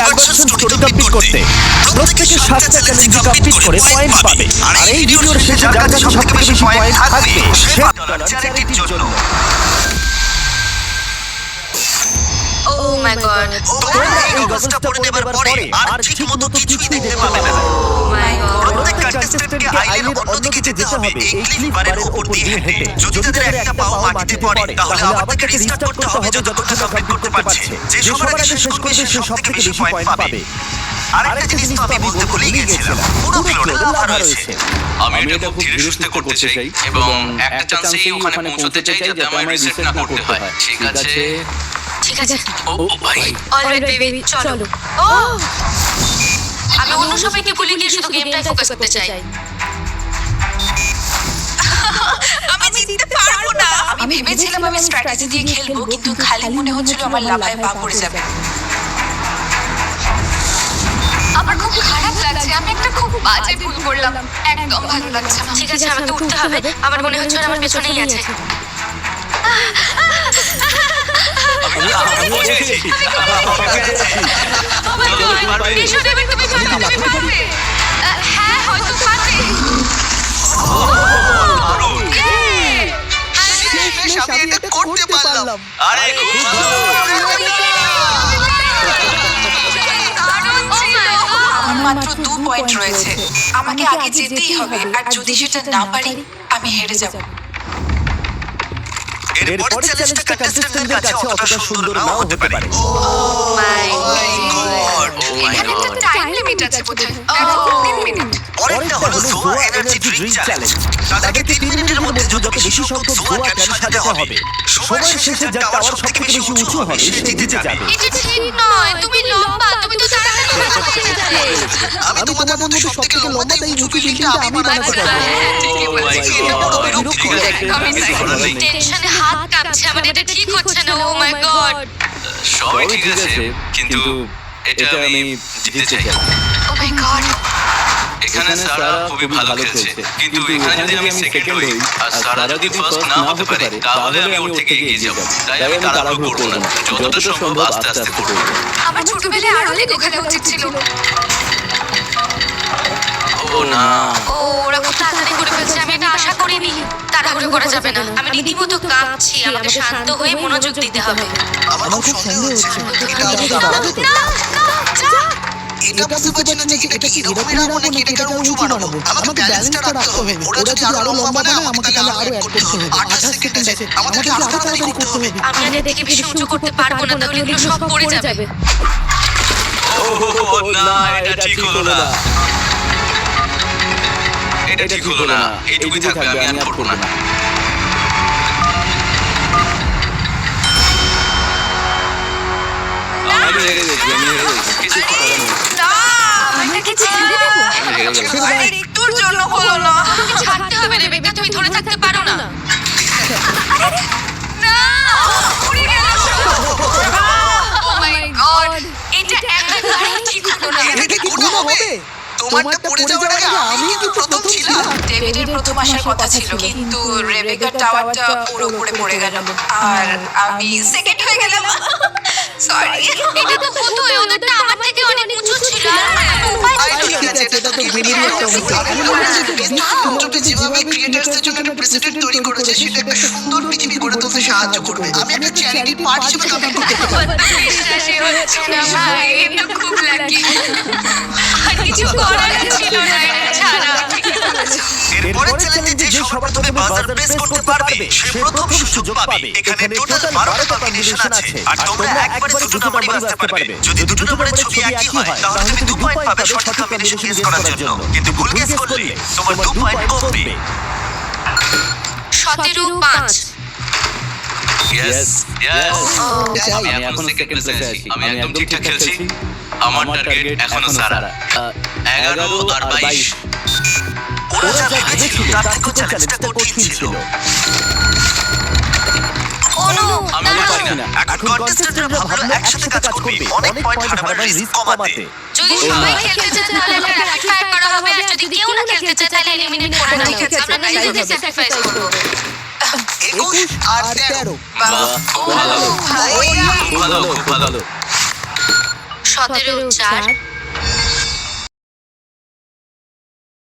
Advance story complete করতে প্রত্যেকে 7টা চ্যালেঞ্জে কমপ্লিট করে পয়েন্ট পাবে। আর এই ভিডিওর শেষে যার কাছে সবথেকে বেশি পয়েন্ট থাকবে সে চ্যারিটির জন্য। Oh my god. তোমরা এই গগলসটা পরে নেবার পরে আর ঠিকমতো কিছুই দেখতে পাবে না। Oh my god. প্রত্যেক কন্টেস্ট্যান্টকে আইল্যান্ডের অন্যদিকে যেতে হবে এই ক্লিফ বারের উপর দিয়ে হেঁটে। যদি তাদের একটা পাও মাটিতে পড়ে তাহলে আবার তাকে রিস্টার্ট করতে হবে যতক্ষণ কমপ্লিট করতে পারছে। যে সবার আগে শেষ করবে সে সবথেকে বেশি পয়েন্ট পাবে। আরেকটা জিনিস তো আমি বলতে ভুলেই গেছিলাম, পুরো ফ্লোরে লাভা রয়েছে। আমি এটা খুব ধীরে সুস্থে করতে চাই এবং একটা চান্সেই ওখানে পৌঁছতে চাই যাতে আমার রিসেট না করতে হয়। ঠিক আছে? ঠিক আছে। ও ভাই, অলরাইট বেবি, চলো। ও আমি অন্য সবাইকে ভুলে গিয়ে শুধু গেমটাই ফোকাস করতে চাই। আমি জিততে পারবো না। আমি ভেবেছিলাম আমি স্ট্র্যাটেজি দিয়ে খেলবো, কিন্তু খালি মনে হচ্ছিল আমার লাফায় পা পড়ে যাবে। আমার খুব খারাপ লাগছে, আমি একটা খুব বাজে ভুল করলাম, একদম ভালো লাগছে না। ঠিক আছে, আমাকে উঠতে হবে। আমার মনে হচ্ছে আমার পেছনেই আছে। হ্যাঁ, হয়তো পারবে। আমি এটা করতে পারলাম। আরে আমার মাত্র 2 পয়েন্ট রয়েছে, আমাকে আগে যেতেই হবে, আর যদি সেটা না পারি আমি হেরে যাব। এরপরের চ্যালেঞ্জটা কন্টেস্ট্যান্টদের কাছে অতটা সুন্দর নাও হতে পারে। এখানে একটা টাইম লিমিট আছে বোধহয়, 3 মিনিট। পরেরটা হলো জোয়া এনার্জি ড্রিঙ্ক চ্যালেঞ্জ। তাদেরকে 3 মিনিটের মধ্যে যত বেশি সংখ্যক জোয়া ক্যান সাজাতে হবে। সময়ের শেষে যার টাওয়ার সবথেকে বেশি উঁচু হবে সে জিতে যাবে। এটা ঠিক নয়, তুমি লম্বা, তুমি তো তাড়াতাড়ি হয়ে যাবে। আমি তোমাদের মধ্যে সবথেকে লম্বা, তাই উঁচু বিল্ডিংটা আমি বানাতে পারবো। আমি টেনশনে হাত কাঁপছে আমার, এটা ঠিক হচ্ছে না। ও মাই গড। সবাই ঠিক আছে, কিন্তু এটা আমি জিততে চাই। ও মাই গড। এখানে সারা খুবই ভালো খেলছে, কিন্তু এখানে যদি আমি সেকেন্ড হই আর সারা যদি ফার্স্ট না হতে পারে তাহলে আমি ওর থেকে এগিয়ে যাব। তাই আমি তাড়াহুড়ো করব না, যতটা সম্ভব আস্তে আস্তে করব। আমার ছোটবেলায় আরো লেগো খেলা উচিত ছিল। ও না, ও ওরা খুব তাড়াতাড়ি করে ফেলছে, আমি এটা আশা করিনি। তাড়াহুড়ো করা যাবে না, আমি রীতিমতো কাঁপছি, আমাকে শান্ত হয়ে মনোযোগ দিতে হবে। আমার খুব সন্দেহ হচ্ছে এটা আমি বানাবো তো। এটা বুঝতে পারছি না যে এটা কি এরকমই রাখবো নাকি এটাকে আরো উঁচু বানাবো। আমাকে ব্যালেন্সটা রাখতে হবে। ওরা যদি আরো লম্বা বানায় আমাকে তাহলে আরো অ্যাড করতে হবে। 28 সেকেন্ড আছে, আমাদেরকে আরো তাড়াতাড়ি করতে হবে। আমি আগে দেখে বেশি উঁচু করতে পারবো না, তাহলে এগুলো সব পড়ে যাবে। ও না, এটা ঠিক হলো না, এটা ঠিক হলো না। এইটুকুই থাকবে, আমি আর করব না। আমি হেরে গেছি, কিছু করার নেই। না, আমাকে ছেড়ে দেবো। আরে একটুর জন্য হলো না, তুমি ছাড়তে হবে রেবেকা, তুমি ধরে থাকতে পারো না। না, উড়ে গেল। ও মাই গড, এটা একেবারেই ঠিক হলো না। এটা কি কোনো হবে? তোমারটা পড়ে যাওয়ার আগে আমি কিন্তু প্রথম ছিলাম। ডেভিডের প্রথম আসার কথা ছিল, কিন্তু রেবেকার টাওয়ারটা পুরো উপরে পড়ে গেল আর আমি সেকেন্ড হয়ে গেলাম। সরি, এটা তো হতোই, ওদেরটা আমার থেকে অনেক উঁচু ছিল। ঠিক আছে, এটা তো বেরিয়ে একটা অংশ। যেভাবে ক্রিয়েটার্সদের জন্য একটা প্রেসিডেন্ট তৈরি করেছে সেটা একটা সুন্দর পৃথিবী গড়ে তুলতে সাহায্য করবে। আমি একটা চ্যারিটির পার্ট হিসেবে কমেন্ট করতে পারি। বিশ্বাসই হচ্ছে না ভাই, এটা খুব লাকি। আর কিছু করার ছিল না এটা ছাড়া। এরপরের চ্যালেঞ্জে যে সবার প্রথমে বাজার প্রেস করতে পারবে সে প্রথম সুযোগ পাবে। এখানে টোটাল 12টা কম্বিনেশন আছে আর তোমরা একবারে দুটো নাম্বারই বাছতে পারবে। যদি দুটো নাম্বারের ছবি একই হয় তাহলে তুমি 2 পয়েন্ট পাবে সঠিক কম্বিনেশন গেস করার জন্য, কিন্তু ভুল গেস করলে তোমার 2 পয়েন্ট কমবে। 17-5। ইয়েস, আমি এখন সেকেন্ড প্লেসে আছি, আমি একদম ঠিকঠাক খেলছি। আমার টার্গেট এখনো সারা 11 আর 22। ওরা যা ভেবেছিল তার থেকেও চ্যালেঞ্জটা কঠিন ছিল। আমি পারি না। এখন কন্টেস্ট্যান্টরা ভাবলো একসাথে কাজ করবে অনেক পয়েন্ট হারাবার রিস্ক কমাতে। যদি সবাই খেলতে চায় তাহলে একটা র্যাপিড ফায়ার করা হবে, আর যদি কেউ না খেলতে চায় তাহলে এলিমিনেট করে দেওয়া হবে। আমরা নিজেদের স্যাক্রিফাইস করব। 21 আর 13। বাহ, ভালো, ভাইয়া, খুব ভালো। 17 4